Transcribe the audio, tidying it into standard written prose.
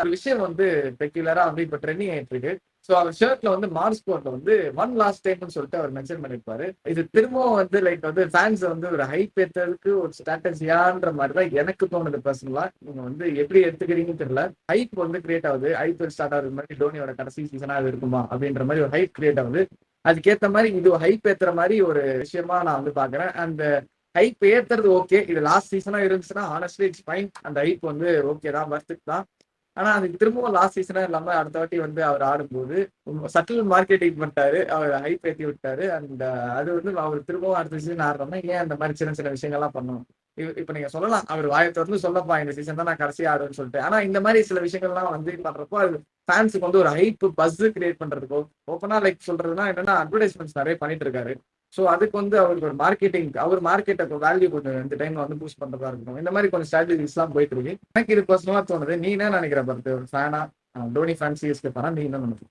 ஒரு விஷயம் வந்து பெக்யூலரா வந்து இப்ப ட்ரெண்டிங் ஆயிட்டு இருக்கு. சோ அவர் ஷர்ட்ல வந்து மார்ஸ் கோட்ல வந்து ஒன் லாஸ்ட் டைம்னு சொல்லிட்டு அவர் மென்ஷன் பண்ணிருப்பாரு. இது திரும்பவும் வந்து லைக் வந்து ஃபேன்ஸ் வந்து ஒரு ஹைப் ஏத்துறதுக்கு ஒரு ஸ்ட்ராட்டஜியான்ற மாதிரி தான் எனக்கு தோணுது பர்சனலா. நீங்க வந்து எப்படி எடுத்துக்கிறீங்கன்னு தெரியல. ஹைப் வந்து கிரியேட் ஆகுது. ஐபிஎல் ஸ்டார்ட் ஆகுது மாதிரி டோனியோட கடைசி சீசனா அது இருக்குமா அப்படின்ற மாதிரி ஒரு ஹைப் கிரியேட் ஆகுது. அதுக்கேத்த மாதிரி இது ஹைப் ஏத்துற மாதிரி ஒரு விஷயமா நான் வந்து பாக்குறேன். அந்த ஹைப் ஏத்துறது ஓகே. இது லாஸ்ட் சீசனா இருந்துச்சுன்னா ஹானஸ்ட்லி இட்ஸ் ஃபைன். அந்த ஹைப் வந்து ஓகே தான், வர்த்துக்கு தான். ஆனா அதுக்கு திரும்பவும் லாஸ்ட் சீசனா இல்லாம அடுத்த வாட்டி வந்து அவர் ஆடும்போது சட்டில் மார்க்கெட்டிங் பண்ணிட்டாரு. அவர் ஹைப் ஏத்தி விட்டாரு. அண்ட் அது வந்து அவர் திரும்பவும் அடுத்த சீசன் ஆடுறோம்னா ஏன் அந்த மாதிரி சின்ன சின்ன விஷயங்கள்லாம் பண்ணணும்? இப்ப நீங்க சொல்லலாம் அவர் வாயை திறந்து சொல்லப்பா இந்த சீசன் தான் நான் கடைசியா ஆடுவேன்னு சொல்லிட்டு. ஆனா இந்த மாதிரி சில விஷயங்கள்லாம் வந்து பண்றப்போ அது ஃபேன்ஸுக்கு வந்து ஒரு ஹைப் பஸ் கிரியேட் பண்றதுக்கோ ஓப்பனா லைக் சொல்றதுன்னா என்னன்னா அட்வர்டைஸ்மெண்ட்ஸ் நிறைய பண்ணிட்டு இருக்காரு. சோ அதுக்கு வந்து அவருக்கு ஒரு மார்க்கெட்டிங் அவர் மார்க்கெட்டை வேல்யூ கொஞ்சம் இந்த டைம்ல வந்து பூஸ்ட் பண்றதா இருக்கணும். இந்த மாதிரி கொஞ்சம் ஸ்ட்ராட்டஜிஸ் எல்லாம் போயிட்டு இருக்கு. எனக்கு இது பர்சனலா தோணுது. நீ என்ன நினைக்கிற? பர்த் ஒரு ஃபேனா டோனி ஃபேன் சிஎஸ்கே ஃபேனா நீ என்ன நினைக்கிற?